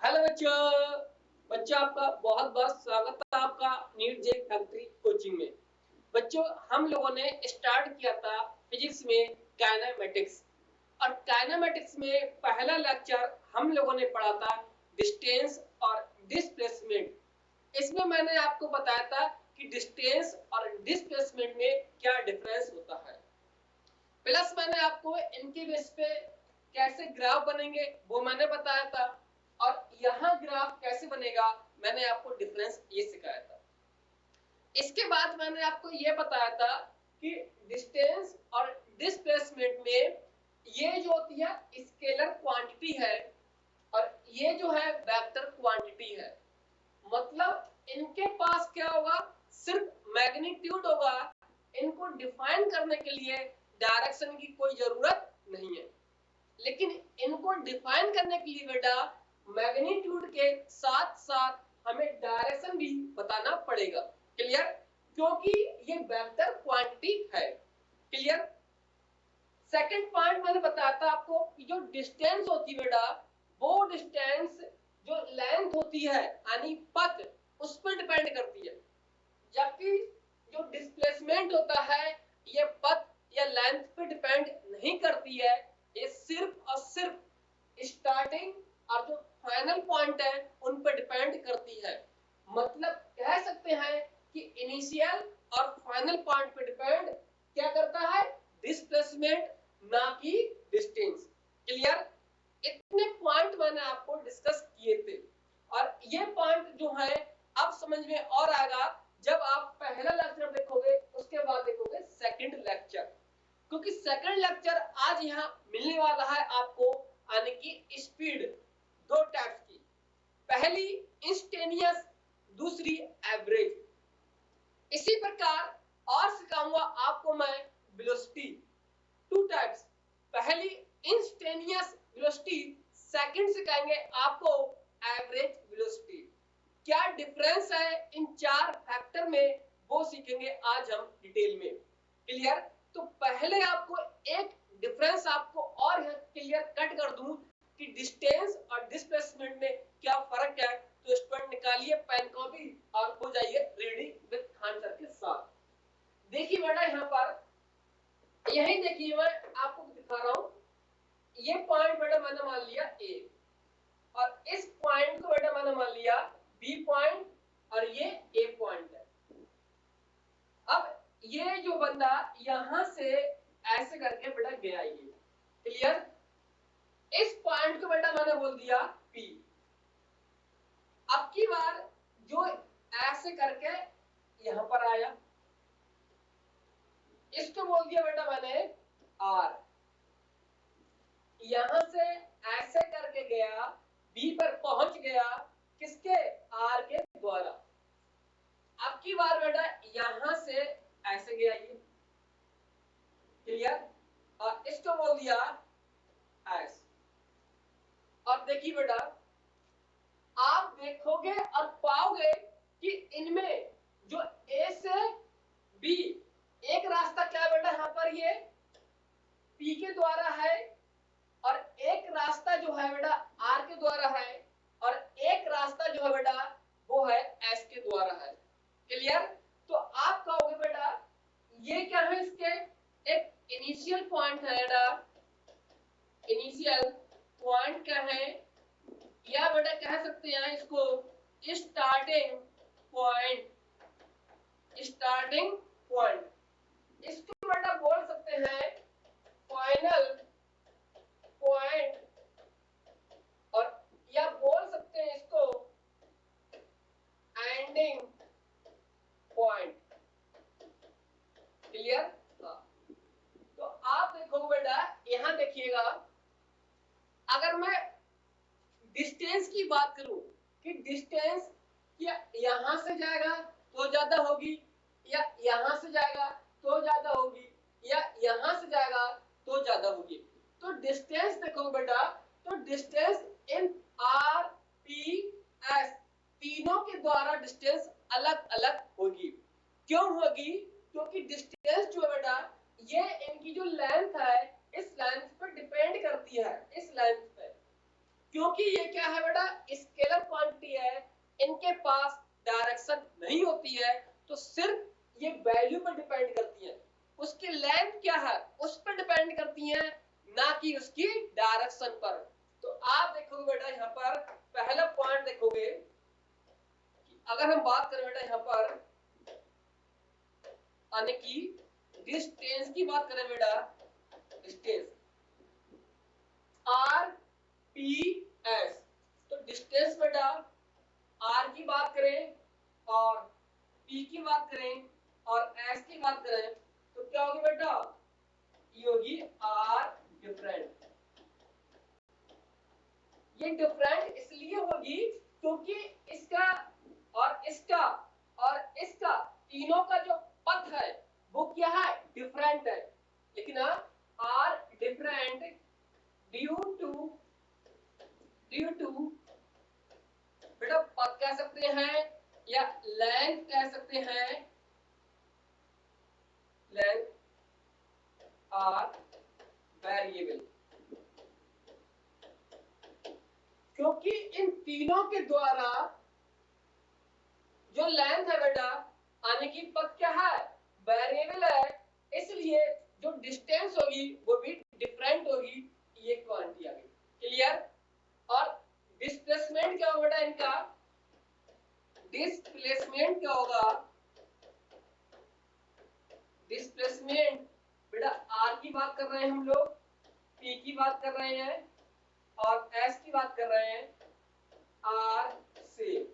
Hello बच्चों। बच्चों आपका बहुत बहुत स्वागत है आपका नीट जे फैक्ट्री कोचिंग में। बच्चों हम लोगों ने स्टार्ट किया था फिजिक्स में काइनेमेटिक्स, और काइनेमेटिक्स में पहला लेक्चर हम लोगों ने पढ़ा था डिस्टेंस और डिस्प्लेसमेंट। इसमें मैंने आपको बताया था कि डिस्टेंस और डिस्प्लेसमेंट में क्या डिफरेंस होता है, प्लस मैंने आपको इनके बेस पे कैसे ग्राफ बनेंगे वो मैंने बताया था, और यहाँ ग्राफ कैसे बनेगा मैंने आपको डिफरेंस ये सिखाया था। इसके बाद मैंने आपको ये बताया था कि डिस्टेंस और डिस्प्लेसमेंट में ये जो होती है स्केलर क्वांटिटी है और ये जो है वेक्टर क्वांटिटी है। मतलब इनके पास क्या होगा, सिर्फ मैग्नीट्यूड होगा। इनको डिफाइन करने के लिए डायरेक्शन की कोई जरूरत नहीं है, लेकिन इनको डिफाइन करने के लिए बेटा मैग्नीट्यूड के साथ साथ हमें डायरेक्शन भी बताना पड़ेगा। क्लियर? क्योंकि ये वेक्टर क्वांटिटी है। क्लियर? सेकंड पॉइंट मैंने बताया था आपको कि जो डिस्टेंस होती है बेटा, वो डिस्टेंस जो लेंथ होती है यानी पथ, उस पर डिपेंड करती है, जबकि जो डिस्प्लेसमेंट होता है ये पथ या लेंथ पे डिपेंड नहीं करती है। ये सिर्फ और सिर्फ स्टार्टिंग और जो फाइनल पॉइंट है उन पर डिपेंड करती है। मतलब कह सकते हैं कि इनिशियल और फाइनल पॉइंट पे डिपेंड क्या करता है, डिस्प्लेसमेंट, ना कि डिस्टेंस। क्लियर? इतने पॉइंट मैंने आपको डिस्कस किए थे, और ये पॉइंट जो है अब समझ में और आएगा जब आप पहला लेक्चर देखोगे, उसके बाद देखोगे सेकंड लेक्चर, क्योंकि सेकंड लेक्चर आज यहाँ मिलने वाला है आपको, यानी कि स्पीड दो टाइप्स की, पहली इंस्टेनियस, दूसरी एवरेज। इसी प्रकार और सिखाऊंगा आपको मैं वेलोसिटी, टू टाइप्स, पहली इंस्टेनियस वेलोसिटी, सेकंड सिखाएंगे आपको एवरेज वेलोसिटी। क्या डिफरेंस है इन चार फैक्टर में वो सीखेंगे आज हम डिटेल में। क्लियर? तो पहले आपको एक डिफरेंस आपको और क्लियर कट कर दूं कि डिस्टेंस और डिस्प्लेसमेंट में क्या फर्क है। तो स्टूडेंट निकालिए पेन कॉपी और हो जाइए रेडी विद आंसर के साथ। देखिए बेटा यहाँ पर यही देखिए मैं आपको दिखा रहा हूं, ये पॉइंट बेटा मैंने मान लिया ए, और इस पॉइंट को बेटा मैंने मान लिया बी पॉइंट, और ये ए पॉइंट है। अब ये जो बंदा यहां से ऐसे करके बेटा गया, ये क्लियर? इस पॉइंट को बेटा मैंने बोल दिया पी। अब की बार जो ऐसे करके यहां पर आया, इसको बोल दिया बेटा मैंने आर। यहां से ऐसे करके गया, बी पर पहुंच गया, किसके? आर के द्वारा। अब की बार बेटा यहां से ऐसे गया ये, क्लियर? और इसको बोल दिया एस। और देखिए बेटा आप देखोगे और पाओगे कि इनमें जो ए से बी एक रास्ता क्या है बेटा, यहां पर ये पी के द्वारा है, और एक रास्ता जो है बेटा आर के द्वारा है, और एक रास्ता जो है बेटा वो है एस के द्वारा है। क्लियर? तो आप कहोगे बेटा ये क्या है, इसके एक इनिशियल पॉइंट है बेटा, इनिशियल पॉइंट क्या है, या बेटा कह सकते हैं इसको स्टार्टिंग पॉइंट, स्टार्टिंग पॉइंट। इसको बेटा बोल सकते हैं फाइनल पॉइंट, और या बोल सकते हैं इसको एंडिंग पॉइंट। क्लियर? हाँ। तो आप देखो बेटा यहां देखिएगा, अगर मैं डिस्टेंस की बात करूं कि डिस्टेंस या यहां से जाएगा तो ज्यादा होगी, या यहां से जाएगा तो ज्यादा होगी, या यहां से जाएगा तो ज्यादा होगी। तो डिस्टेंस देखो बेटा, तो distance in R P S तीनों के द्वारा डिस्टेंस अलग अलग होगी। क्यों होगी? क्योंकि डिस्टेंस जो है बेटा ये इनकी जो लेंथ है इस लेंथ पर डिपेंड करती है, इस लेंथ पे। क्योंकि ये क्या है बेटा, स्केलर क्वांटिटी है, इनके पास डायरेक्शन नहीं होती है, तो सिर्फ ये वैल्यू पर डिपेंड करती है, उसकी लेंथ क्या है उस पर डिपेंड करती है, ना कि उसकी डायरेक्शन पर। तो आप देखोगे बेटा यहाँ पर पहला पॉइंट देखोगे कि अगर हम बात करें बेटा यहाँ पर यानी कि डिस्टेंस की बात करें बेटा, डिस्टेंस आर पी एस, तो डिस्टेंस बेटा आर की बात करें और पी की बात करें और एस की बात करें तो क्या होगी बेटा, ये होगी आर डिफरेंट। ये डिफरेंट इसलिए होगी क्योंकि इसका और इसका तीनों का जो पथ है वो क्या है, डिफरेंट है। लेकिन आर डिफरेंट ड्यू टू बेटा पथ कह सकते हैं या लेंथ कह सकते हैं, लेंथ आर वेरिएबल, क्योंकि इन तीनों के द्वारा जो लेंथ है बेटा आने की पथ क्या है, वेरिएबल है, इसलिए जो डिस्टेंस होगी वो भी डिफरेंट होगी, ये क्वांटिटी आ गई। क्लियर। और डिस्प्लेसमेंट क्या होगा बेटा इनका, डिस्प्लेसमेंट क्या होगा, डिस्प्लेसमेंट बेटा आर की बात कर रहे हैं हम लोग, पी की बात कर रहे हैं और एस की बात कर रहे हैं, आर सेम।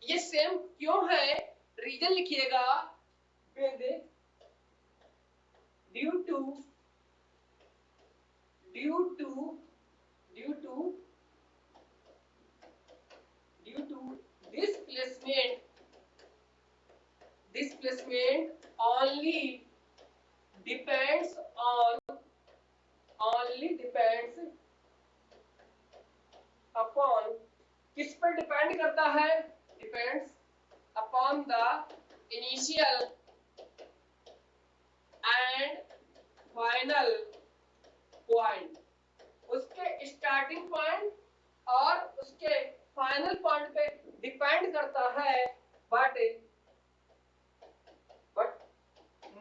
ये सेम क्यों है, रीजन लिखिएगा, with due to displacement only depends upon, किस पर डिपेंड करता है, depends upon the initial and final point, उसके स्टार्टिंग पॉइंट और उसके फाइनल पॉइंट पे डिपेंड करता है, बट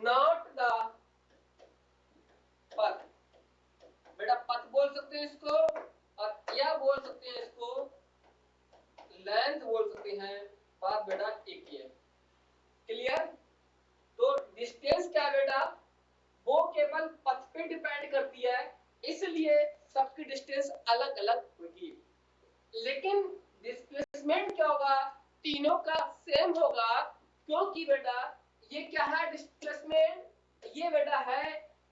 नॉट द पथ। बेटा पथ बोल सकते हैं इसको और या बोल सकते हैं इसको लेंथ बोल सकते हैं, बात बेटा एक ही है। क्लियर। तो डिस्टेंस क्या बेटा, वो केवल पथ पे डिपेंड करती है, इसलिए सबकी डिस्टेंस अलग अलग होगी। लेकिन डिस्प्लेसमेंट क्या होगा, तीनों का सेम होगा, क्योंकि बेटा ये क्या है डिस्प्लेसमेंट, ये बेटा है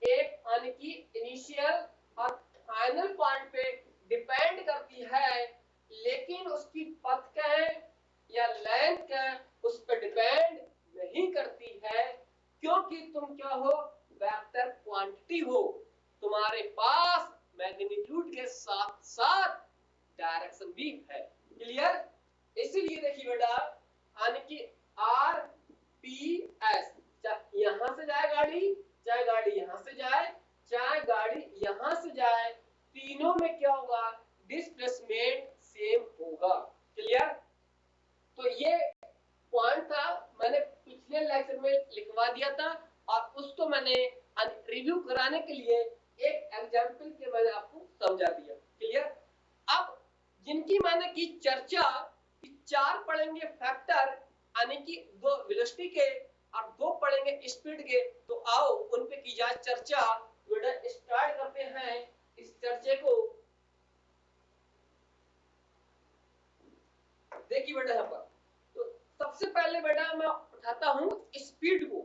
एक यानी कि इनिशियल और फाइनल पॉइंट पे डिपेंड करती है, लेकिन उसकी पथ क्या है या लेंथ क्या है उस पर डिपेंड नहीं करती है, क्योंकि तुम क्या हो, वेक्टर क्वांटिटी हो, तुम्हारे पास मैग्नीट्यूड के साथ साथ डायरेक्शन भी है। क्लियर। इसीलिए देखिए बेटा यानी कि आर पी एस, यहां से जाए गाड़ी, चाहे गाड़ी यहां से जाए, चाहे गाड़ी यहां से जाए, तीनों में क्या होगा, डिस्प्लेसमेंट सेम होगा। क्लियर। तो ये पॉइंट था, मैंने पिछले लेक्चर में लिखवा दिया था और उसको मैंने रिव्यू कराने के लिए एक एग्जांपल के मैंने आपको समझा दिया। क्लियर। अब जिनकी मैंने की चर्चा कि 4 पढ़ेंगे फैक्टर यानी कि 2 वेलोसिटी के और 2 पढ़ेंगे स्पीड के, तो आओ उन पे की जाए चर्चा। बेटा स्टार्ट करते हैं इस चर्चे को। देखिए बेटा यहाँ पर तो सबसे पहले बेटा मैं उठाता हूँ स्पीड को,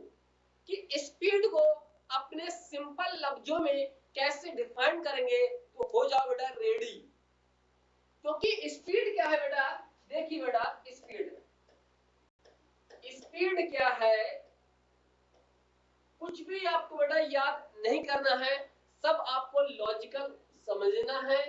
कि स्पीड को अपने सिंपल लफ्जों में कैसे डिफाइन करेंगे, तो हो जाओ बेटा रेडी। क्योंकि स्पीड क्या है बेटा, देखिए बेटा स्पीड क्या है, कुछ भी आपको बेटा याद नहीं करना है, सब आपको लॉजिकल समझना है।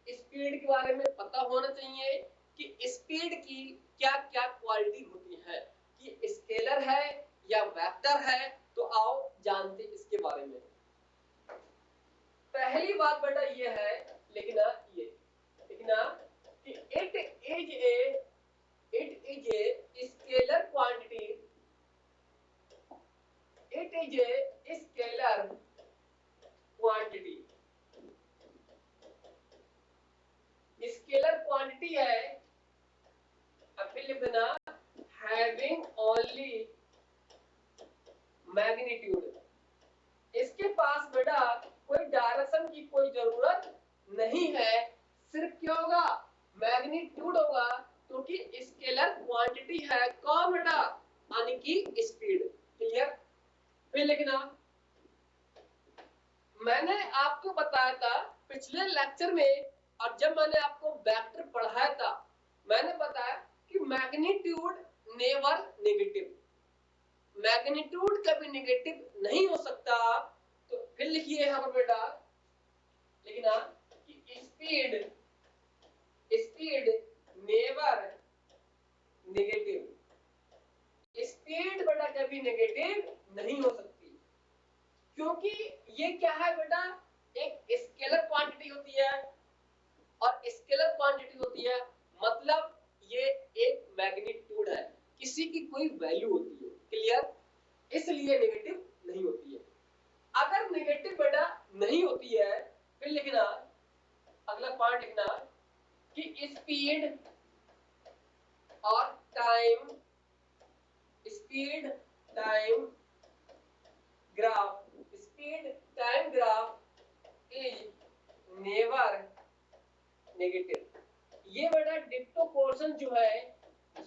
स्पीड के बारे में पता होना चाहिए कि स्पीड की क्या क्या क्वालिटी होती है, कि स्केलर है या वेक्टर है, तो आओ जानते इसके बारे में। पहली बात बेटा ये है लिखना ये, लिखना कि it is a scalar quantity, it is a scalar quantity, scalar quantity है, अब फिर लिख देना हैविंग ओनली मैग्नीट्यूड, इसके पास बेटा कोई डायरेक्शन की कोई जरूरत नहीं है, सिर्फ क्या होगा मैग्नीट्यूड होगा, क्योंकि स्केलर क्वांटिटी है कौन बेटा यानी कि स्पीड। क्लियर। फिर लिखना मैंने आपको बताया था पिछले लेक्चर में, और जब मैंने आपको वेक्टर पढ़ाया था मैंने बताया कि मैग्नीट्यूड नेवर नेगेटिव, मैग्नीट्यूड कभी नेगेटिव नहीं हो सकता। तो फिर लिखिए यहां पर बेटा, लिखना कि speed speed never negative, speed बेटा कभी नेगेटिव नहीं हो सकती, क्योंकि ये क्या है बेटा एक स्केलर क्वांटिटी होती है, और स्केलर क्वांटिटी होती है मतलब ये एक मैग्नीट्यूड है, किसी की कोई वैल्यू होती है। क्लियर। इसलिए नेगेटिव नहीं होती है। अगर नेगेटिव बेटा नहीं होती है फिर लिखना अगला पॉइंट लिखना कि स्पीड और time, speed time graph, speed time graph is never negative. ये बेटा डिप्टो पोर्शन जो है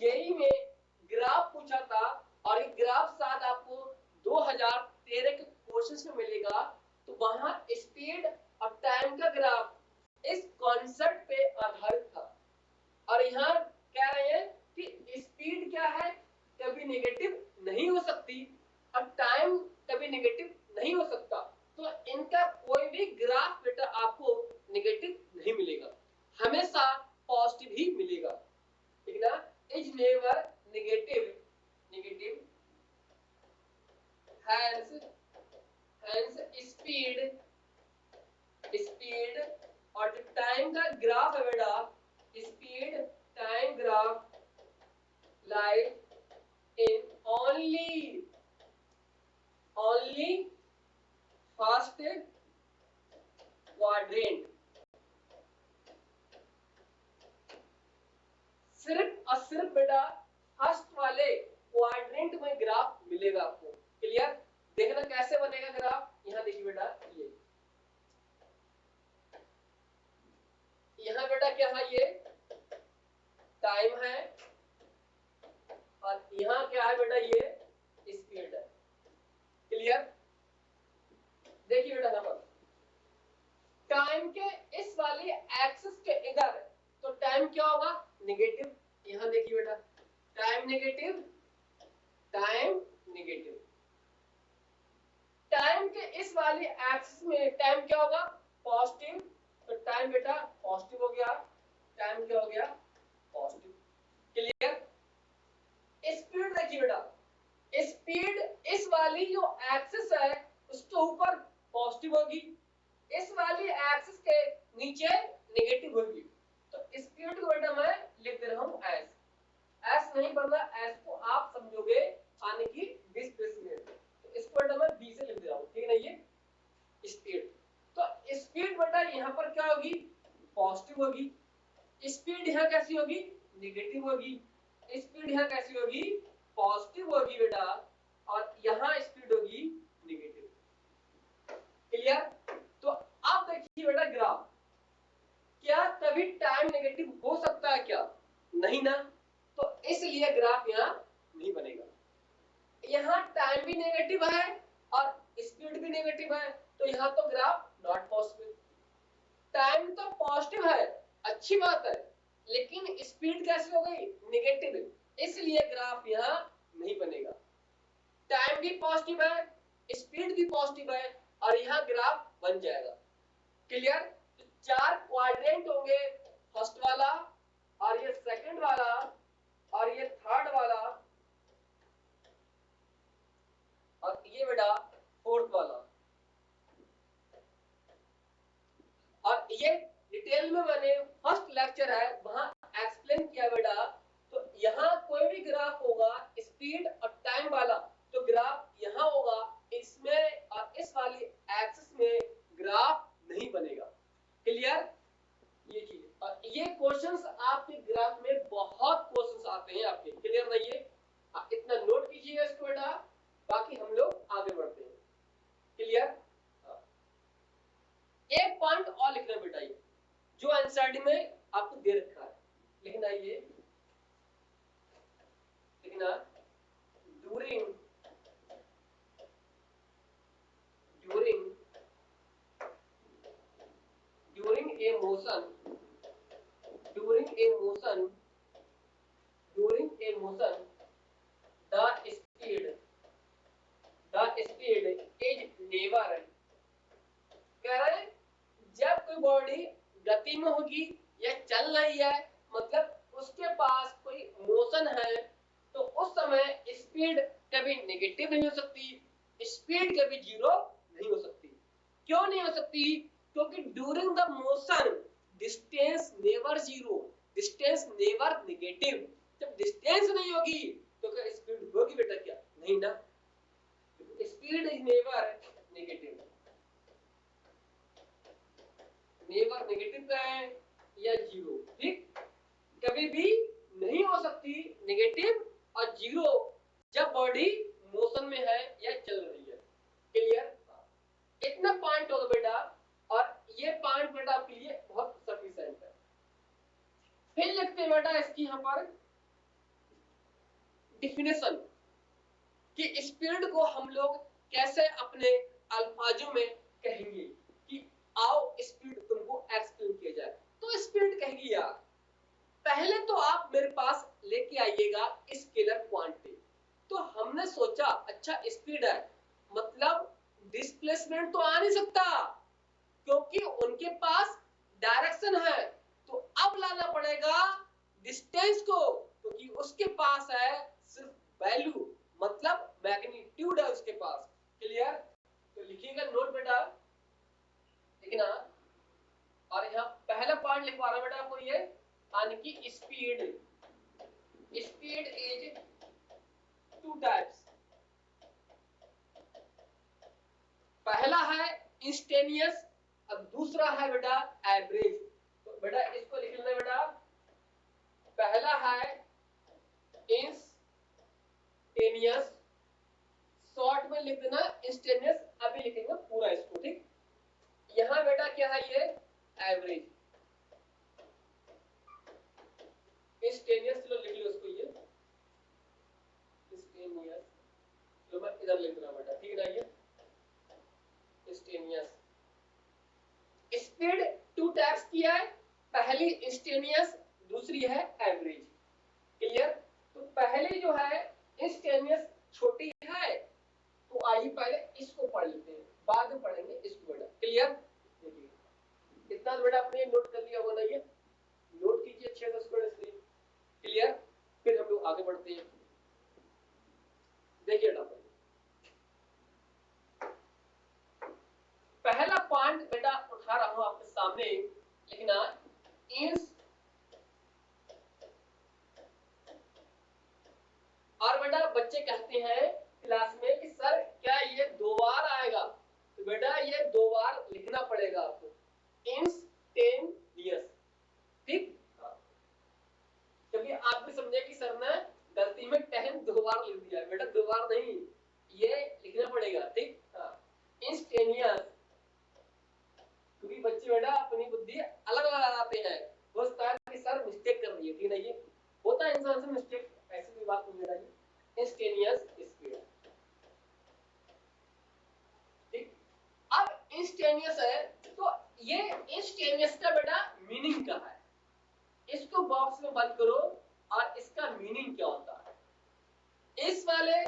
यही में ग्राफ पूछा था, और ये ग्राफ शायद आपको 2013 के क्वेश्चन में मिलेगा, तो वहां स्पीड और टाइम का ग्राफ इस कॉन्सेप्ट पे आधारित था। और यहाँ कह रहे हैं कि स्पीड क्या है कभी नेगेटिव नहीं हो सकती, और टाइम कभी नेगेटिव नहीं हो सकता, तो इनका कोई भी ग्राफ बेटा आपको नेगेटिव नहीं मिलेगा, हमेशा पॉजिटिव ही मिलेगा। ठीक ना। Is never negative, negative hence speed, speed और जो टाइम का ग्राफ है बेटा speed time graph like in only first quadrant, सिर्फ और सिर्फ बेटा फर्स्ट वाले क्वाड्रेंट में ग्राफ मिलेगा आपको। क्लियर। देखना कैसे बनेगा ग्राफ, यहां देखिए बेटा ये यहां बेटा क्या है ये टाइम है, और यहां क्या है बेटा ये स्पीड है। क्लियर। देखिए बेटा यहां पर टाइम के इस वाली एक्सिस के इधर तो टाइम क्या होगा नेगेटिव, यहां देखिए बेटा time negative, time negative. Time के इस वाली एक्सिस में टाइम क्या होगा पॉजिटिव, तो टाइम बेटा पॉजिटिव हो गया, टाइम क्या हो गया पॉजिटिव। क्लियर। स्पीड देखिए बेटा स्पीड इस वाली जो एक्सिस है उसके ऊपर पॉजिटिव होगी, इस वाली एक्सिस के नीचे नेगेटिव होगी, तो स्पीड को बेटा मैं लिख दे रहा हूं एस, एस नहीं बनना, एस को आप समझोगे आने की डिस्प्लेसमेंट, तो इसको बेटा मैं बी से लिख दे रहा हूं। ठीक है ना। ये स्पीड, तो स्पीड बेटा यहां पर क्या होगी पॉजिटिव होगी, स्पीड यहां कैसी होगी नेगेटिव होगी, स्पीड यहां कैसी होगी पॉजिटिव होगी बेटा, और यहां स्पीड होगी नेगेटिव। क्लियर। तो अब देखिए बेटा ग्राफ, क्या कभी टाइम नेगेटिव हो सकता है क्या, नहीं ना, तो इसलिए ग्राफ यहां नहीं बनेगा। यहां टाइम भी नेगेटिव है और स्पीड भी नेगेटिव है, तो यहां तो ग्राफ नॉट पॉसिबल। टाइम तो पॉजिटिव है अच्छी बात है, लेकिन स्पीड कैसे हो गई नेगेटिव, इसलिए ग्राफ यहां नहीं बनेगा। टाइम भी पॉजिटिव है स्पीड भी पॉजिटिव है, और यहां ग्राफ बन जाएगा। क्लियर। तो चार क्वाड्रेंट होंगे, फर्स्ट वाला और ये सेकंड वाला और ये थर्ड वाला और ये बेटा फोर्थ वाला, और ये डिटेल में मैंने फर्स्ट लेक्चर है वहां एक्सप्लेन किया बेटा। तो यहाँ कोई भी ग्राफ होगा स्पीड और टाइम वाला, तो ग्राफ यहाँ होगा, इसमें और इस वाली एक्सिस में ग्राफ नहीं बनेगा। क्लियर? ये चीज, और ये क्वेश्चंस आपके ग्राफ में बहुत क्वेश्चंस आते हैं आपके। क्लियर नहीं है? इतना नोट कीजिएगा इसको बेटा, बाकी हम लोग आगे बढ़ते हैं। क्लियर? एक पॉइंट और लिखना बेटा, ये जो आंसर में आपको दे रखा है, लिखना ये, लिखना during a motion during a motion the speed is never, कह रहे हैं जब कोई बॉडी गति में होगी या चल रही है, मतलब उसके पास कोई मोशन है, तो उस समय स्पीड कभी नेगेटिव नहीं हो सकती, स्पीड कभी जीरो नहीं हो सकती। क्यों नहीं हो सकती? क्योंकि during the motion distance never zero, distance never negative. जब डिस्टेंस नहीं होगी तो क्या स्पीड होगी बेटा? क्या नहीं ना, speed is never negative. Never negative का है या जीरो, ठीक? कभी भी नहीं हो सकती नेगेटिव और जीरो जब बॉडी मोशन में है या चल रही है। क्लियर? इतना पॉइंट होगा बेटा, और ये पॉइंट बेटा आपके लिए बहुत सफिशिएंट है। फिर लिखते हैं बेटा इसकी यहां पर डिफिनेशन कि स्पीड को हम लोग कैसे अपने अल्फाजों में कहेंगे, कि आओ स्पीड तुमको एक्सप्लेन किया जाए। तो स्पीड कहेंगे यार, पहले तो आप मेरे पास लेके आइएगा स्केलर क्वांटिटी। तो हमने सोचा अच्छा स्पीड है, मतलब डिस्प्लेसमेंट तो आ नहीं सकता, क्योंकि उनके पास डायरेक्शन है। तो अब लाना पड़ेगा डिस्टेंस को, क्योंकि उसके पास है सिर्फ वैल्यू, मतलब मैग्नीट्यूड है उसके पास। क्लियर? तो लिखिएगा नोट बेटा, लिखना। और यहाँ पहला पार्ट लिखवा रहा बेटा आपको, ये यानी कि स्पीड इज टू टाइप्स। पहला है इंस्टेनियस, अब दूसरा है बेटा एवरेज। तो बेटा इसको लिख लेना बेटा, पहला है इंस्टेनियस, शॉर्ट में लिख देना इंस्टेनियस, अभी लिखेंगे पूरा इसको, ठीक? यहां बेटा क्या है, ये एवरेज। इंस्टेनियस चलो लिख लो उसको, ये इंस्टेनियस, चलो मैं इधर लिख रहा हूं बेटा, ठीक है? ये इंस्टेनियस स्पीड टू टाइप्स की है, पहली इंस्टेनियस, दूसरी है एवरेज। क्लियर? तो पहले जो है इंस्टेनियस छोटी है, तो आइए पहले इसको पढ़ लेते हैं, बाद में पढ़ेंगे इसको बेटा। क्लियर? देखिए इतना बेटा आपने नोट कर लिया होगा ना, ये नोट कीजिए अच्छे से इसको, इसलिए। क्लियर? फिर हम लोग आगे बढ़ते हैं। देखिए बेटा, पहला पॉइंट बेटा उठा रहा हूं आपके सामने, लिखना इंस, और बेटा बच्चे कहते हैं क्लास में कि सर क्या ये दो बार आएगा? तो बेटा ये दो बार लिखना पड़ेगा आपको, इंस्टेनियस, ठीक? क्योंकि आप भी समझे कि सर ने गलती में टेन दो बार लिख दिया, बेटा दो बार नहीं, ये लिखना पड़ेगा, ठीक? इंस्टेनियस, क्योंकि बच्चे बेटा अपनी बुद्धि अलग अलग लगाते हैं, वो सोचता है कि सर मिस्टेक कर दी है, ठीक है? ये होता है इंसान से मिस्टेक, ऐसी कोई बात नहीं है। इंस्टेनियस स्पीड, ठीक? अब इंस्टेनियस है, तो ये इंस्टेनियस का बेटा मीनिंग क्या है, इसको बॉक्स में बंद करो, और इसका मीनिंग क्या होता है। इस वाले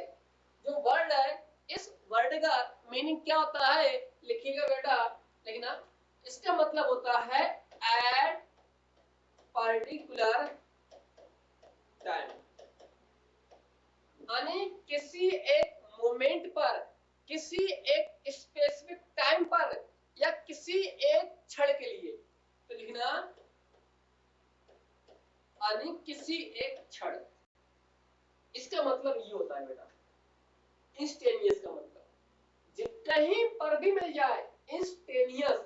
जो वर्ड है, इस वर्ड का मीनिंग क्या होता है, लिखिएगा बेटा, लिखना। इसका मतलब होता है एट पर्टिकुलर टाइम, यानी किसी एक मोमेंट पर, किसी एक स्पेसिफिक टाइम पर, या किसी एक क्षण के लिए। तो लिखना यानी किसी एक क्षण। इसका मतलब ये होता है बेटा, इंस्टेनियस का मतलब कहीं पर भी मिल जाए इंस्टेनियस,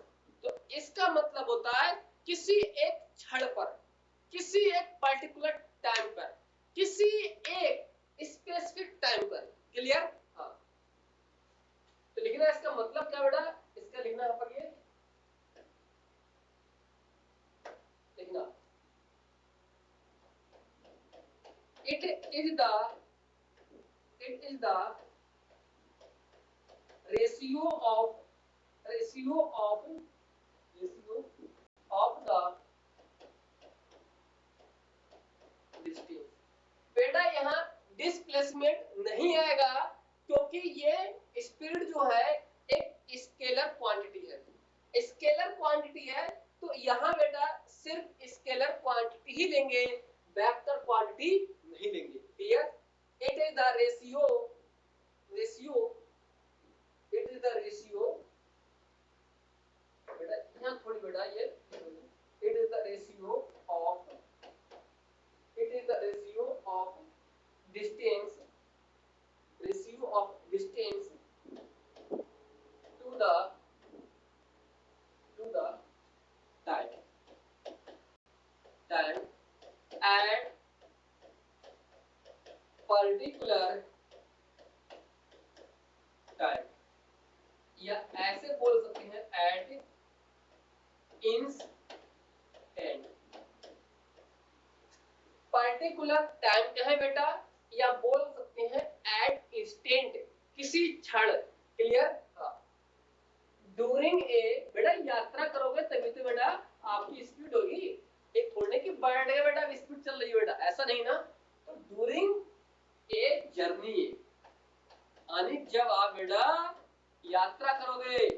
तो इसका मतलब होता है किसी एक क्षण पर, किसी एक पर्टिकुलर टाइम पर, किसी एक स्पेसिफिक टाइम पर। क्लियर? हाँ, तो लिखना इसका मतलब क्या बेटा, इसका लिखना यहाँ पर ये लिखना, it is the ratio of ratio of the distance। बेटा यहाँ डिस्प्लेसमेंट नहीं आएगा, क्योंकि ये स्पीड जो है एक स्केलर क्वांटिटी है। स्केलर क्वांटिटी है तो यहाँ बेटा सिर्फ स्केलर क्वांटिटी ही लेंगे, वेक्टर क्वांटिटी नहीं लेंगे। Clear? It is the ratio it is the ratio बेटा, यहाँ थोड़ी बेटा ये it is the ratio of distance to the time at particular time, या ऐसे बोल सकते हैं at instant। पर्टिकुलर टाइम क्या है बेटा, या बोल सकते हैं एट इंस्टेंट, किसी क्षण। क्लियर? हाँ। ड्यूरिंग ए, बेटा यात्रा करोगे तभी तो बेटा आपकी स्पीड होगी, एक थोड़े की बढ़ गए बेटा स्पीड चल रही है बेटा, ऐसा नहीं ना। तो ड्यूरिंग ए जर्नी, यानी जब आप बेटा यात्रा करोगे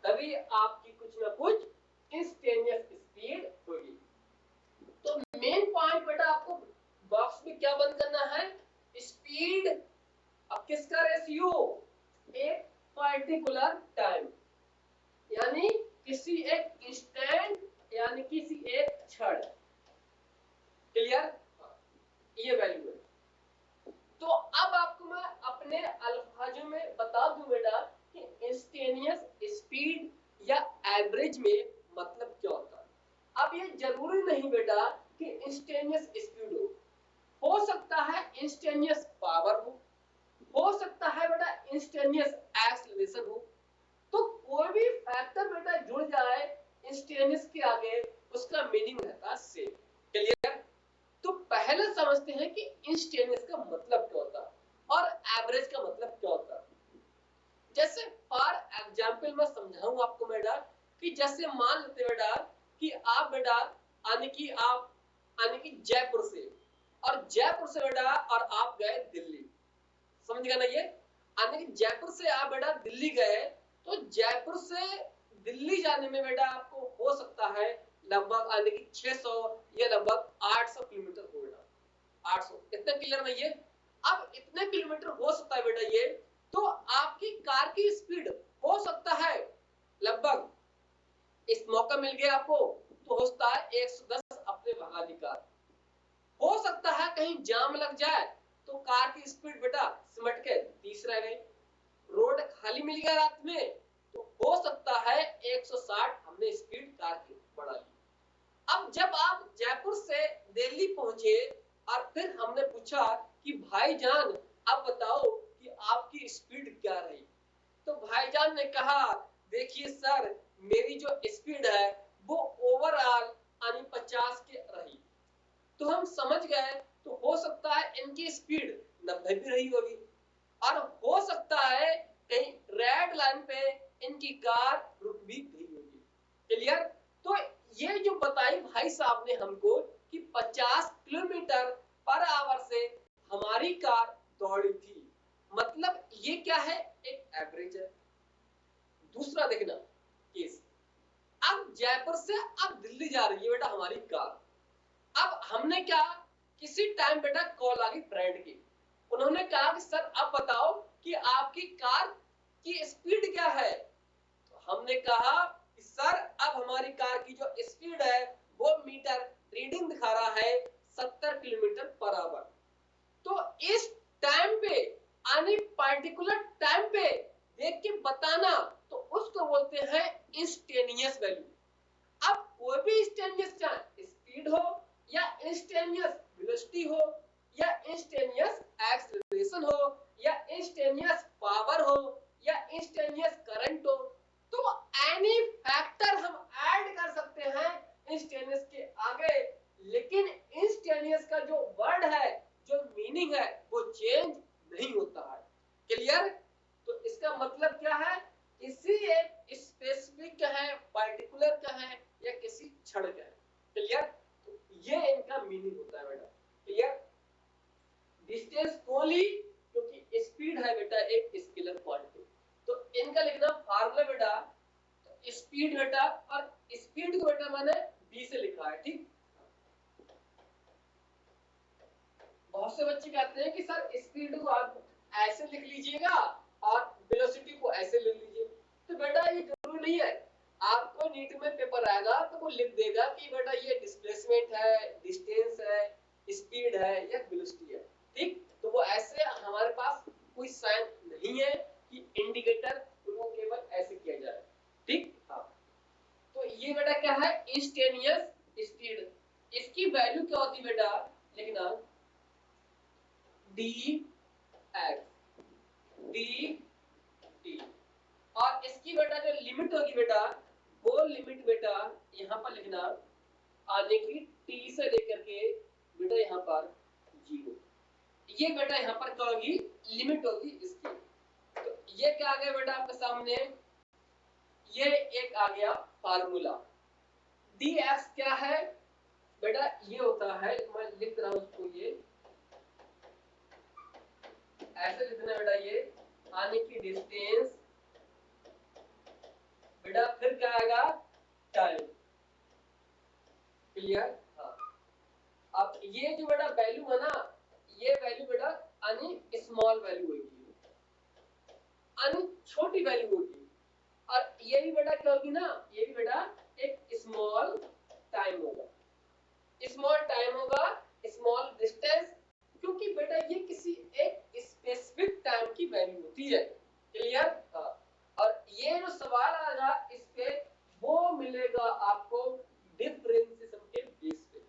तभी आपकी कुछ ना कुछ इंस्टेंटेनियस स्पीड होगी। तो मेन पॉइंट बेटा आपको बॉक्स में क्या बंद करना है, स्पीड अब किसका रेशियो, एक पर्टिकुलर टाइम, यानी किसी एक इंस्टेंट, यानी किसी एक क्षण। क्लियर? ये वैल्यू है। तो अब आपको मैं अपने अल्फाजों में बता दूं बेटा कि इंस्टेंटेनियस स्पीड या एवरेज में मतलब क्या होता है। अब ये जरूरी नहीं बेटा कि इंस्टेंटेनियस स्पीड हो सकता है इंस्टेंटेनियस पावर हो सकता है बेटा इंस्टेंटेनियस एक्सीलरेशन हो। तो कोई भी फैक्टर बेटा जुड़ जाए इंस्टेंटेनियस के आगे, उसका मीनिंग रहता है सेम। क्लियर? तो पहले समझते हैं कि इंस्टेंटेनियस का मतलब क्या होता है और एवरेज का मतलब क्या होता है। जैसे फॉर एग्जांपल मैं समझाऊं आपको बेटा, कि जैसे मान लेते बेटा कि आप बेटा आने की जयपुर से, और जयपुर से बेटा और आप गए दिल्ली, समझ गए ना। ये आने की जयपुर से आप बेटा दिल्ली गए, तो जयपुर से दिल्ली जाने में बेटा आपको हो सकता है लगभग आने की 600 या लगभग 800 किलोमीटर हो बेटा, 800। इतना क्लियर नहीं है? अब इतने किलोमीटर हो सकता है बेटा ये, तो आपकी कार की स्पीड हो सकता है लगभग, इस मौका मिल गया आपको तो हो सकता है 110 अपने भगा दी कार। हो सकता है कहीं जाम लग जाए तो कार की स्पीड बेटा सिमट के 30 रह गई। रोड खाली मिल गया रात में तो हो सकता है 160 हमने स्पीड कार की बढ़ा ली। अब जब आप जयपुर से दिल्ली पहुंचे और फिर हमने पूछा कि भाईजान अब बताओ कि आपकी स्पीड क्या रही, तो भाईजान ने कहा देखिए सर मेरी जो स्पीड है वो ओवरऑल यानी 50 के रही। तो हम समझ गए तो हो सकता है इनकी स्पीड 90 भी रही होगी, और हो सकता है कहीं रेड लाइन पे इनकी कार रुक भी गई होगी। क्लियर? तो ये जो बताई भाई साहब ने हमको कि 50 किलोमीटर पर आवर से हमारी कार दौड़ी थी, मतलब ये क्या है, एक एवरेज है। दूसरा देखना केस, अब जयपुर से अब दिल्ली जा रही है बेटा हमारी कार। अब हमने क्या, किसी टाइम बेटा कॉल आ गई फ्रेंड की, उन्होंने कहा कि सर अब बताओ कि आपकी कार की स्पीड क्या है। तो हमने कहा कि सर अब हमारी कार की जो स्पीड है वो मीटर रीडिंग दिखा रहा है इंस्टेनियस स्पीड हो या इंस्टेनियस वेलोसिटी हो या इंस्टेनियस एक्सेलरेशन हो या इंस्टेनियस पावर हो या इंस्टेनियस करंट हो, तो एनी फैक्टर हम ऐड कर सकते हैं इंस्टेनियस के आगे, लेकिन इंस्टेनियस का जो वर्ड है, जो मीनिंग है, वो चेंज नहीं होता है। क्लियर? तो इसका मतलब क्या है, किसी एक स्पेसिफिक का है, पार्टिकुलर का है या किसी क्षण का है। क्लियर? तो ये इनका मीनिंग होता है बेटा। क्लियर? डिस्टेंस कोली, क्योंकि स्पीड है बेटा एक स्केलर क्वांटिटी, तो इनका लिखना फार्मूला बेटा, तो स्पीड बेटा, और स्पीड को बेटा मैंने b से लिखा है। ठीक, बहुत से बच्चे कहते हैं कि सर स्पीड को आप ऐसे लिख लीजिएगा और वेलोसिटी को ऐसे लिख लीजिए, तो बेटा ये जरूरी नहीं है। आपको नीट में पेपर आएगा तो वो लिख देगा कि बेटा ये डिस्प्लेसमेंट है, डिस्टेंस है, स्पीड है या वेलोसिटी है। ठीक, तो वो ऐसे हमारे पास कोई साइन नहीं है कि इंडिकेटर उनको केवल ऐसे किया जाए। ठीक, हाँ, तो ये बेटा क्या है, इंस्टेनियस स्पीड, इसकी वैल्यू क्या होती है बेटा, लिखना डी एक्स डी टी, और इसकी बेटा जो लिमिट होगी बेटा, वो लिमिट बेटा यहाँ पर लिखना आने की टी से लेकर के बेटा यहाँ पर 0, ये बेटा यहाँ पर क्या होगी, लिमिट होगी इसकी। तो ये क्या आ गया बेटा आपके सामने, ये एक आ गया फार्मूला। डी एक्स क्या है बेटा, ये होता है, मैं लिख रहा हूं उसको, ये ऐसे लिखना बेटा, ये आने की डिस्टेंस बेटा, फिर क्या आएगा, टाइम। क्लियर? हाँ, अब ये जो बेटा वैल्यू है ना, ये वैल्यू बेटा यानी स्मॉल वैल्यू होगी, यानी छोटी वैल्यू होगी, और ये भी बेटा क्या होगी ना, ये भी बेटा एक स्मॉल टाइम होगा, स्मॉल टाइम होगा, स्मॉल डिस्टेंस, क्योंकि बेटा ये किसी एक स्पेसिफिक टाइम की वैल्यू होती है। क्लियर? हाँ, और ये जो सवाल आएगा इस पे, वो मिलेगा आपको डिफरेंशिएशन के बेस पे,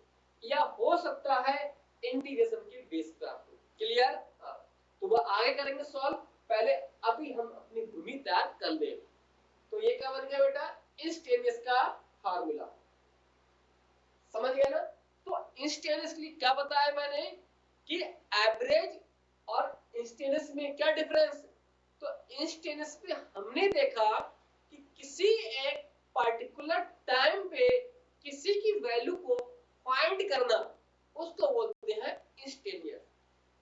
या हो सकता है इंटीग्रेशन के बेस पे आपको। क्लियर? हाँ, तो वो आगे करेंगे सॉल्व, पहले अभी हम अपनी भूमि तैयार कर ले। तो ये क्या बन गया बेटा, इंस्टेनियस का फार्मूला, समझ गया ना? तो इंस्टेनियसली क्या बताया मैंने कि एवरेज और इंस्टेनियस में क्या डिफरेंस, तो इंस्टेनियस पे हमने देखा कि किसी एक पार्टिकुलर टाइम पे किसी की वैल्यू को फाइंड करना, उसको बोलते हैं इंस्टेनियस,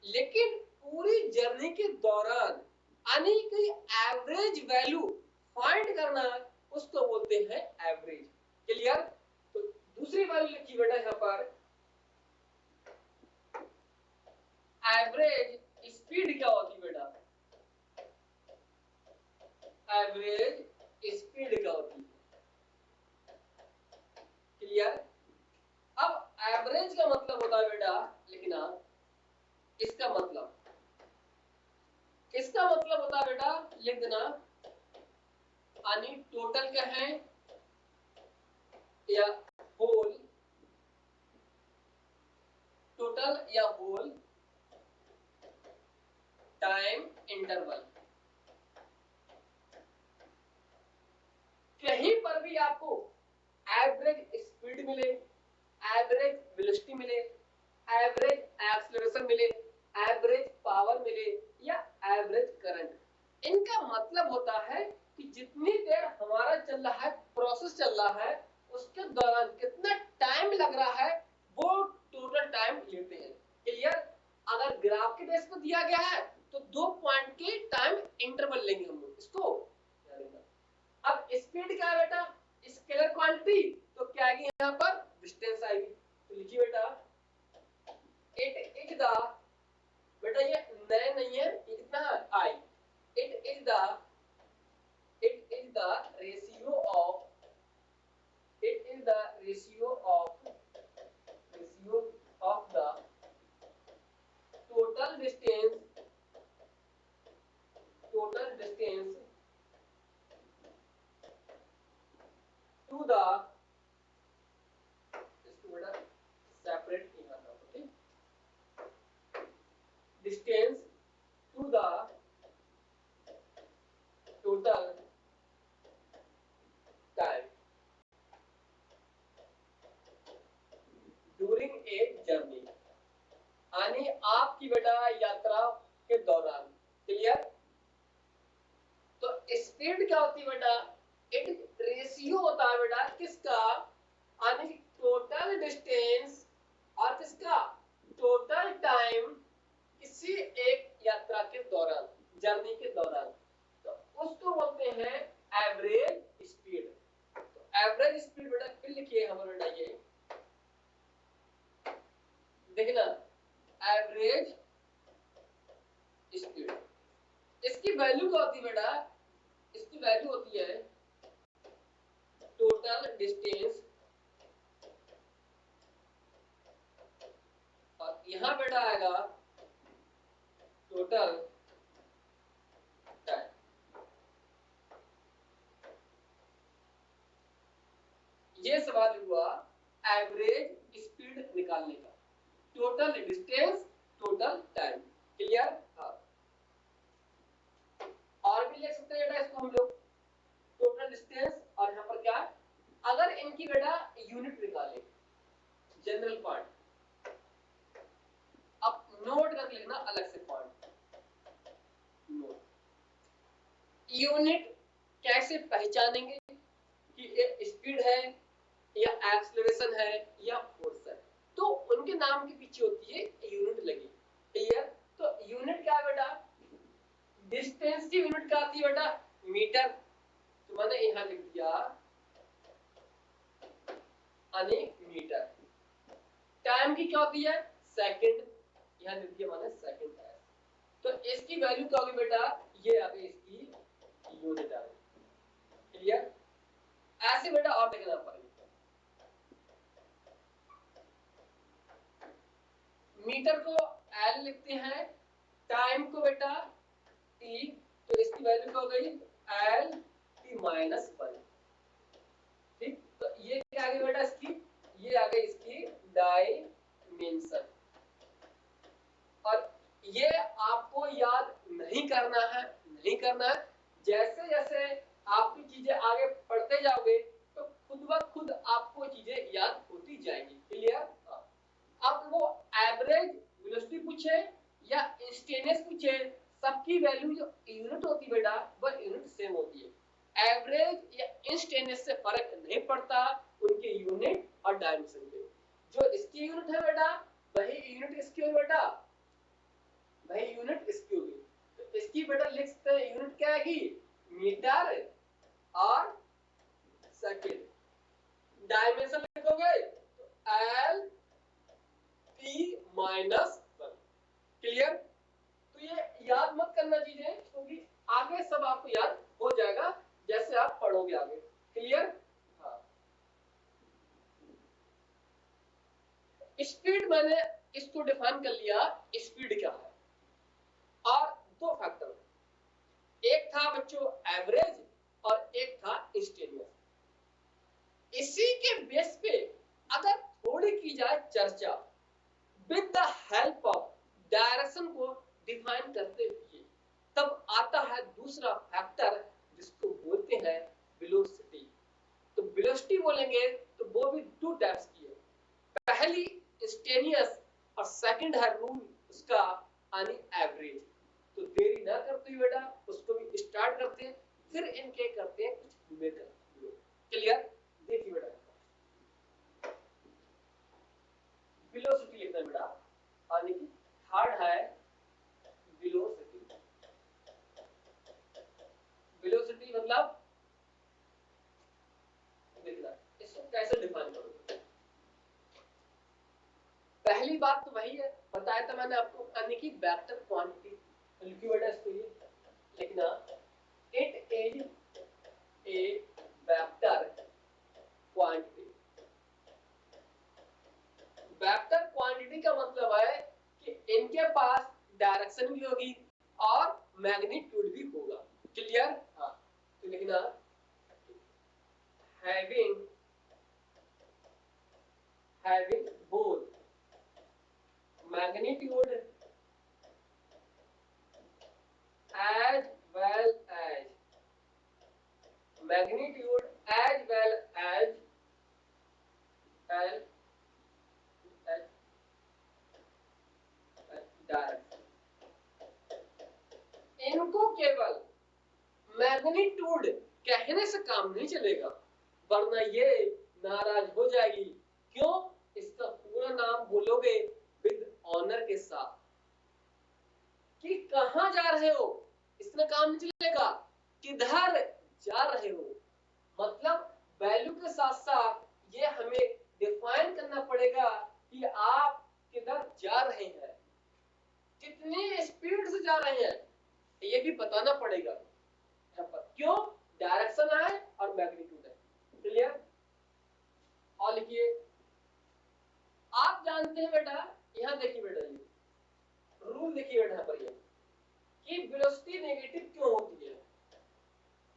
लेकिन पूरी जर्नी के दौरान यानी कि एवरेज वैल्यू फाइंड करना, उसको बोलते हैं एवरेज। क्लियर? तो दूसरी वैल्यू लिखी बेटा यहाँ पर, एवरेज स्पीड क्या होती बेटा, एवरेज स्पीड क्या होती है। क्लियर? अब एवरेज का मतलब होता है बेटा, लिखना इसका मतलब, इसका मतलब होता है बेटा, लिख देना यानी टोटल क्या है या होल, टोटल या होल टाइम इंटरवल। कहीं पर भी आपको एवरेज स्पीड मिले, एवरेज वेलोसिटी मिले, एवरेज एक्सेलरेशन मिले, एवरेज पावर मिले या एवरेज करंट, इनका मतलब होता है कि जितनी देर हमारा चल रहा है, प्रोसेस चल रहा है, उसके दौरान कितना टाइम लग रहा है, वो टोटल टाइम लेते हैं। क्लियर? अगर ग्राफ के बेस पर दिया गया है तो 2 पॉइंट के टाइम इंटरवल लेंगे हम लोग इसको। अब स्पीड क्या है बेटा, स्केलर क्वांटिटी, तो क्या आएगी यहाँ पर, डिस्टेंस आएगी। तो लिखिए बेटा, इट इज द, बेटा ये नए नहीं है, ये कितना है, I, it is the ratio of, it is the ratio of the total distance to the separate यहाँ था, okay. Distance to the total time during a journey, यानी आपकी बेटा यात्रा के दौरान। क्लियर? तो स्पीड क्या होती है बेटा? इट रेशियो होता है बेटा किसका, यानी टोटल डिस्टेंस और किसका, टोटल टाइम, किसी एक यात्रा के दौरान, जर्नी के दौरान। तो उसको बोलते हैं एवरेज स्पीड। तो एवरेज स्पीड बेटा फिर लिखिए हमारा बेटा, ये देखना, एवरेज स्पीड, इसकी वैल्यू क्या होती है बेटा? इसकी वैल्यू होती है टोटल डिस्टेंस, और यहां बेटा आएगा टोटल टाइम। ये सवाल हुआ एवरेज स्पीड निकालने का, total distance, total time. Clear? हाँ, और भी लिख सकते हैं बेटा इसको हम लोग, टोटल डिस्टेंस और यहाँ पर क्या, अगर इनकी बेटा यूनिट निकालें, जनरल पॉइंट, अब नोट कर लेना अलग से पॉइंट, नोट। यूनिट कैसे पहचानेंगे कि ये स्पीड है या एक्सेलरेशन है या फोर्स है? तो उनके नाम के पीछे होती है यूनिट लगी। क्लियर? तो यूनिट क्या है बेटा? डिस्टेंस की यूनिट क्या आती है बेटा? मीटर। तो मैंने यहां लिख दिया अनेक मीटर। टाइम की क्या होती है? सेकंड, यहां लिख दिया मैंने सेकंड है। तो इसकी वैल्यू क्या होगी बेटा? ये आ गई इसकी यूनिट आ गई। क्लियर? ऐसे बेटा और देखना पड़ेगा, मीटर को एल लिखते हैं, टाइम को बेटा टी, तो इसकी वैल्यू क्या हो गई? L T minus 1। ठीक, तो ये क्या आ गई बेटा इसकी? ये आ गई इसकी डायमेंशन। और ये आपको याद नहीं करना है, नहीं करना है। जैसे जैसे आपकी चीजें आगे पढ़ते जाओगे तो खुद ब खुद आपको चीजें याद होती जाएंगी। क्लियर? अब वो एवरेज वेलोसिटी पूछे या इंस्टेंटेनियस पूछे, सबकी वैल्यू जो यूनिट होती है बेटा वह यूनिट सेम होती है। एवरेज या इंस्टेंटेनियस से फर्क नहीं पड़ता उनके यूनिट और डायमेंशन पे। जो इसकी यूनिट है बेटा वही यूनिट इसकी होगी बेटा, वही यूनिट इसकी होगी। तो इसकी बेटा लिख सकते हैं यूनिट क्या आएगी? मीटर और सेकंड। डायमेंशन लिखोगे तो एल टी माइनस 1। क्लियर? तो ये याद मत करना चीजें, क्योंकि आगे सब आपको याद हो जाएगा जैसे आप पढ़ोगे आगे। क्लियर? हाँ, स्पीड मैंने इसको डिफाइन कर लिया, स्पीड क्या है। और दो फैक्टर, एक था बच्चों एवरेज और एक था इंस्टेंटेनियस। इसी के बेस पे अगर थोड़ी की जाए चर्चा with the help of direction को डिफाइन करते हुए, तब आता है दूसरा फैक्टर जिसको बोलते हैं वेलोसिटी। तो वेलोसिटी बोलेंगे तो वो भी दो टाइप्स की है, पहली इंस्टेंटेनियस और सेकंड है रूल उसका यानी एवरेज। तो देरी ना करते हुए बेटा उसको भी स्टार्ट करते हैं, फिर इनके करते हैं कुछ न्यूमेरिकल। क्लियर? देखिए बेटा, वेलोसिटी लिखना बेटा, यानी कि थर्ड है वेलोसिटी। वेलोसिटी मतलब देखना इसको कैसे डिफाइन करोगे। पहली बात तो वही है, बताया था मैंने आपको, यानी कि वेक्टर क्वांटिटी। लिखिए बेटा इसको, ये लिखना it is a vector quantity. Vector quantity का मतलब है कि इनके पास डायरेक्शन भी होगी और मैग्नीट्यूड भी होगा। क्लियर? हाँ, तो लिखना having both magnitude as well as magnitude as well as as direction. इनको केवल मैग्नीट्यूड कहने से काम नहीं चलेगा, वरना ये नाराज हो जाएगी। क्यों? इसका पूरा नाम बोलोगे विद ऑनर के साथ कि कहां जा रहे हो, इसमें काम नहीं चलेगा। किधर जा रहे हो, मतलब वैल्यू के साथ साथ ये हमें डिफाइन करना पड़ेगा कि आप किधर जा रहे हैं, कितनी स्पीड से जा रहे हैं, ये भी बताना पड़ेगा यहाँ पर। क्यों? डायरेक्शन है और मैग्नीट्यूड है। क्लियर? और लिखिए, आप जानते हैं बेटा, यहाँ देखिए बेटा, ये रूल देखिए बेटा यहाँ पर, ये कि वेलोसिटी नेगेटिव क्यों होती है,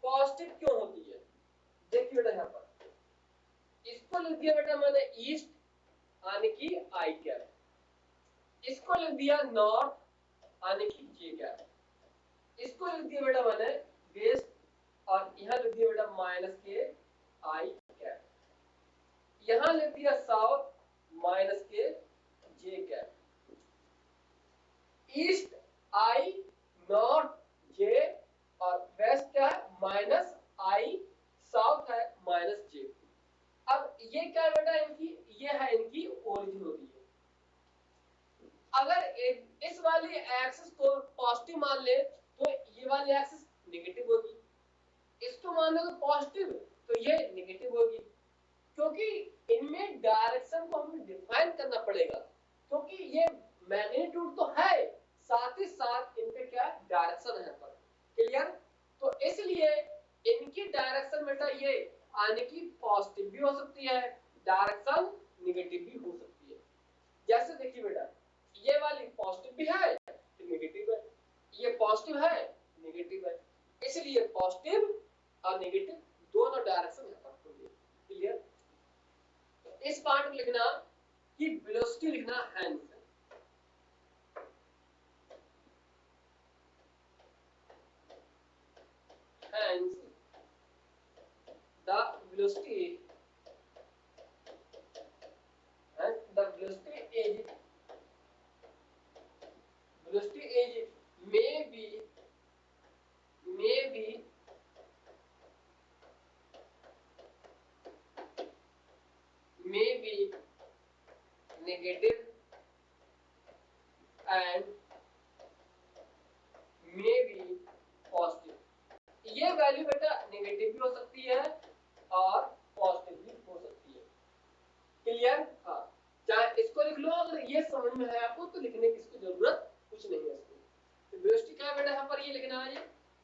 पॉजिटिव क्यों होती है। देखिए बेटा यहाँ पर, इसको लिख दिया बेटा मैंने ईस्ट यानी कि आई कैप, इसको लिख दिया नॉर्थ यानी कि जे कैप, इसको लिख दिया बेटा मैंने वेस्ट और यहाँ लिख दिया बेटा माइनस के आई कैप, यहाँ लिख दिया साउथ माइनस के जे कैप। ईस्ट आई, नॉर्थ जे और वेस्ट क्या है माइनस आई, साउथ है माइनस जे। अब ये क्या है बेटा, इनकी ये है इनकी ओरिजिन होती है। अगर इस वाली एक्सिस को पॉजिटिव मान ले तो ये वाली एक्सिस नेगेटिव होगी, इसको मान लो तो पॉजिटिव तो ये नेगेटिव होगी, क्योंकि इनमें डायरेक्शन को हमें डिफाइन करना पड़ेगा, क्योंकि ये मैग्नीट्यूड तो है साथ ही साथ इनके क्या डायरेक्शन है पर। क्लियर? तो इसलिए इनकी डायरेक्शन बेटा ये आने की पॉजिटिव भी हो सकती है, डायरेक्शन नेगेटिव भी हो सकती है। जैसे देखिए बेटा, ये वाली पॉजिटिव भी है फिर नेगेटिव है, ये पॉजिटिव है नेगेटिव है, इसलिए पॉजिटिव और नेगेटिव दोनों डायरेक्शन यहाँ पर होंगे। क्लियर? इस पार्ट में लिखना कि वेलोसिटी लिखना hence, hence the velocity is may be negative and may be positive। ये वैल्यू बेटा नेगेटिव भी हो सकती है और पॉजिटिव भी हो सकती है। क्लियर? हाँ, चाहे इसको लिख लो, अगर ये समझ में है आपको तो लिखने की इसकी जरूरत कुछ नहीं है। इसको तो वेलोसिटी क्या है बेटा यहाँ पर ये लिखना है,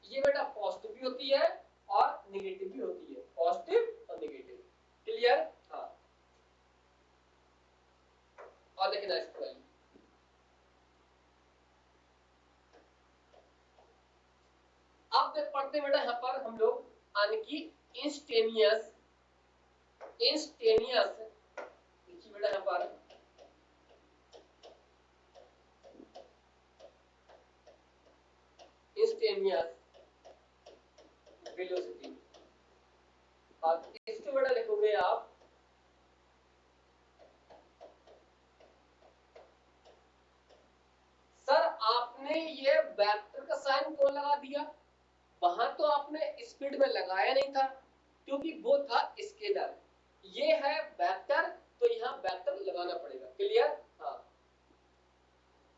ये बेटा पॉजिटिव भी होती है और नेगेटिव भी होती है, पॉजिटिव और नेगेटिव। क्लियर? हाँ, और देखना इसको वैल्यू अब देख पढ़ते बेटा यहाँ पर हम लोग यानी कि इंस्टेनियस देखिए बेटा यहाँ पर इंस्टेनियस वेलोसिटी, और इसके बेटा लिखोगे आप सर आपने ये वेक्टर का साइन क्यों लगा दिया, वहां तो आपने स्पीड में लगाया नहीं था क्योंकि वो था स्केलर, ये है वेक्टर तो यहाँ वेक्टर लगाना पड़ेगा। क्लियर? हाँ,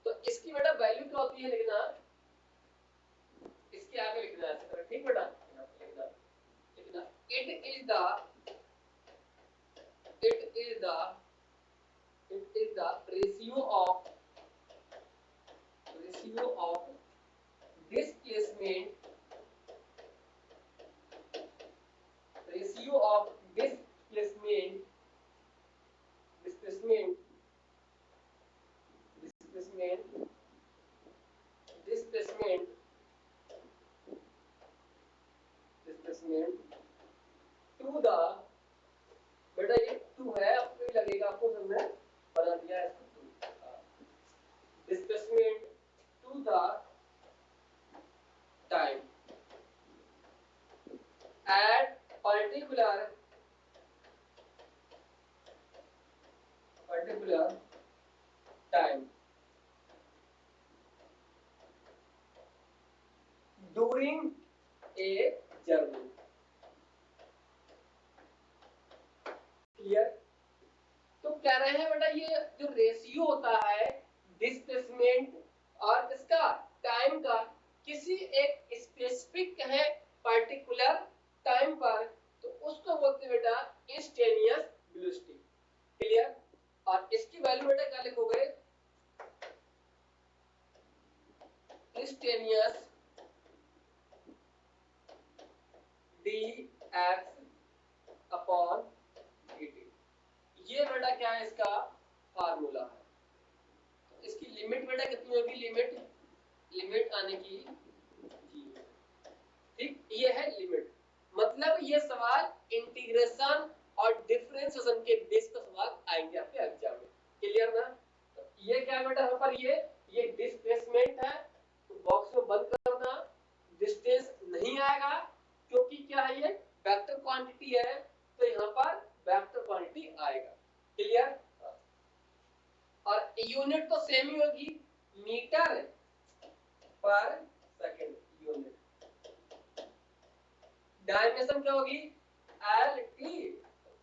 तो इसकी बेटा वैल्यू क्या होती है लिखना, इसके आगे लिखना है ऐसे, ठीक बेटा? लिखना it is the ratio of displacement displacement to the, बेटा ये टू है, आपको लगेगा particular time during a journey. Clear? तो कह रहे हैं बेटा ये जो रेशियो होता है डिस्प्लेसमेंट और इसका टाइम का किसी एक स्पेसिफिक है पर्टिकुलर टाइम पर, तो उसको बोलते हैं बेटा इंस्टेंटेनियस वेलोसिटी। क्लियर? और इसकी वैल्यू बेटा क्या लिखोगे? Instantaneous dx upon dt। ये बेटा क्या है? इसका फार्मूला है। तो इसकी लिमिट बेटा कितनी होगी? लिमिट आने की जी, ठीक, ये है लिमिट। मतलब ये सवाल इंटीग्रेशन और डिफरेंशिएशन के बेस पर सवाल आएंगे आपके एग्जाम में। क्लियर ना? तो ये क्या है बेटा? यहाँ पर ये डिस्प्लेसमेंट है, तो बॉक्स में बंद करना। डिस्टेंस नहीं आएगा क्योंकि क्या है? ये वेक्टर क्वांटिटी है, तो यहाँ पर वेक्टर क्वांटिटी आएगा। क्लियर? और यूनिट तो सेम ही होगी, मीटर पर सेकंड यूनिट। डायमेंशन क्या होगी? lt।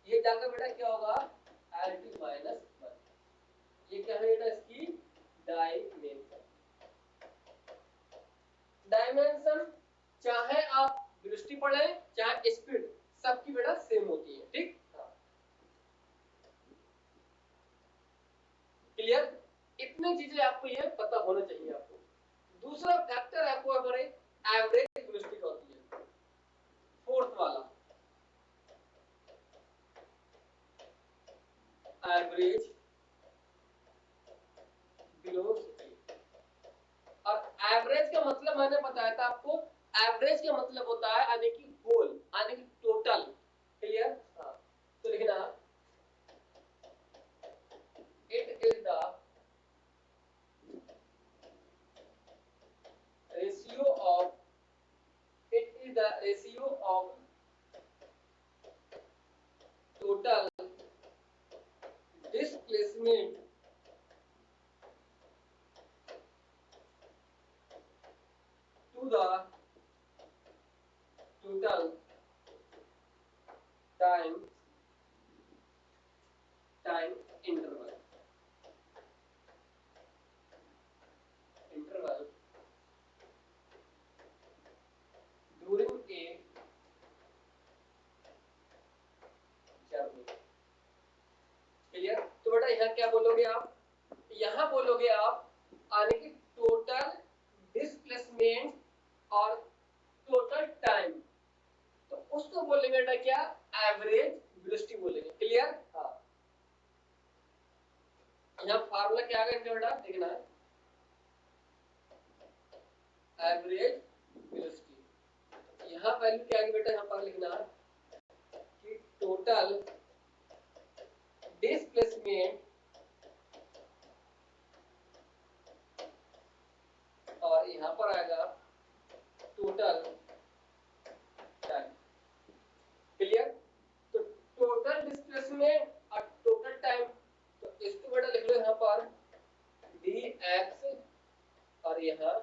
ये जाकर बेटा क्या होगा? lt minus 1। ये क्या है बेटा? इसकी डायमेंशन। डायमेंशन चाहे आप वेलोसिटी पढ़े चाहे स्पीड, सबकी बेटा सेम होती है। ठीक? क्लियर? इतनी चीजें आपको ये पता होना चाहिए आपको। दूसरा फैक्टर आपको हमारे एवरेज वेलोसिटी का होती है, फोर्थ वाला एवरेज वेलोसिटी। और एवरेज का मतलब मैंने बताया था आपको, एवरेज का मतलब होता है आने की होल, आने की टोटल। क्लियर? हाँ, तो लिखना it is the ratio of total displacement to the total time interval during a journey। Clear? तो बेटा यहाँ क्या बोलोगे आप? यहाँ बोलोगे आप आने की टोटल डिस्प्लेसमेंट और टोटल टाइम, तो उसको बोलेंगे बेटा क्या? एवरेज वेलोसिटी बोलेंगे। क्लियर? हाँ, यहाँ फार्मूला क्या आ गया बेटा? देखना है एवरेज वेलोसिटी। यहाँ वैल्यू क्या आएगी बेटा? यहाँ पर लिखना है कि टोटल डिस्प्लेसमेंट और यहाँ पर आएगा टोटल टाइम। क्लियर? तो टोटल डिस्प्लेसमेंट और टोटल टाइम, तो इसको बेटा लिख लो यहाँ पर dx और यहाँ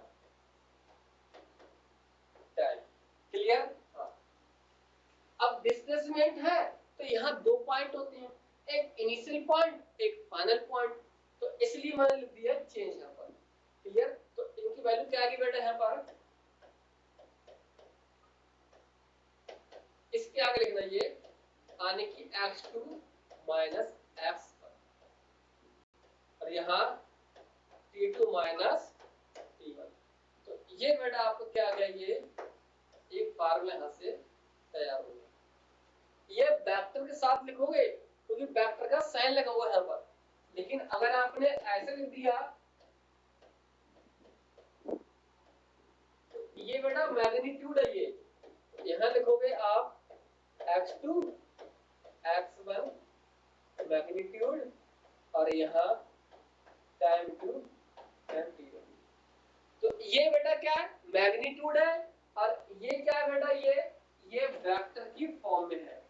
टाइम। क्लियर? हाँ। अब डिस्प्लेसमेंट है तो यहाँ दो पॉइंट होते हैं, एक इनिशियल पॉइंट, एक फाइनल पॉइंट, तो इसलिए मैंने लिख दिया चेंज यहाँ पर। क्लियर? तो इनकी वैल्यू क्या आएगी बेटा? यहाँ पर इसके आगे लिखना ये आने की x2 माइनस x और यहाँ t2 माइनस t1। तो ये बेटा आपको क्या आ गया? ये एक फार्मूला यहाँ से तैयार हो गया। ये वेक्टर के साथ लिखोगे क्योंकि वेक्टर का साइन लगा हुआ है यहाँ पर, लेकिन अगर आपने ऐसे लिख दिया तो ये बेटा मैग्नीट्यूड है। ये यहाँ लिखोगे आप x2 x1 मैग्नीट्यूड और यहाँ टाइम टू टाइम t1। तो ये बेटा क्या है? मैग्नीट्यूड है। और ये क्या है बेटा? ये वेक्टर की फॉर्म में है,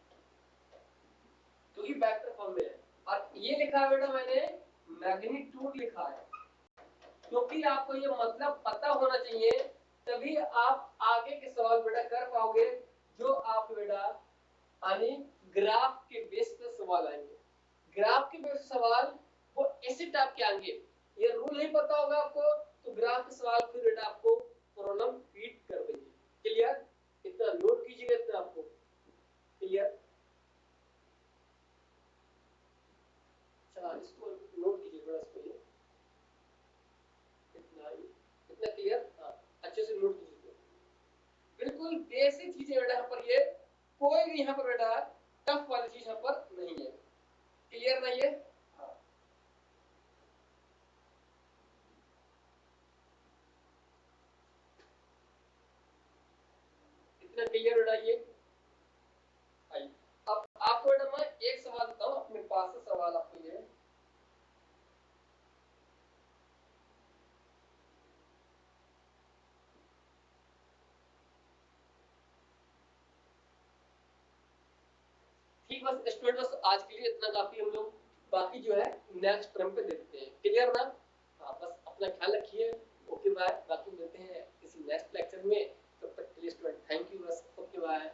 क्योंकि वेक्टर फॉर्म में है। और ये लिखा है बेटा मैंने मैग्नीट्यूड लिखा है, क्योंकि आपको ये मतलब पता होना चाहिए, तभी आप आगे के सवाल बेटा कर पाओगे, जो आप बेटा यानी ग्राफ के बेस पे सवाल आएंगे। ग्राफ के बेस सवाल वो ऐसे टाइप के आएंगे, ये रूल नहीं पता होगा आपको तो ग्राफ के सवाल फिर बेटा आपको प्रॉब्लम फीड कर देंगे। क्लियर? इतना नोट कीजिएगा, इतना आपको क्लियर। इसको नोट कीजिए थोड़ा, इसको ये इतना क्लियर, अच्छे से नोट कीजिए। बिल्कुल बेसिक चीजें बेटा यहाँ पर, ये कोई भी यहाँ पर बेटा टफ वाली चीज यहाँ पर नहीं है। क्लियर नहीं है? इतना क्लियर बेटा ये। अब आपको बेटा मैं एक सवाल देता हूँ, अपने पास से सवाल आपके लिए। ठीक, बस स्टूडेंट बस आज के लिए इतना काफी, हम लोग बाकी जो है नेक्स्ट टर्म पे देखते हैं। क्लियर ना? हाँ, बस अपना ख्याल रखिए। ओके बाय, बाकी मिलते हैं किसी नेक्स्ट लेक्चर में। तब तक के लिए स्टूडेंट थैंक यू, बस ओके बाय।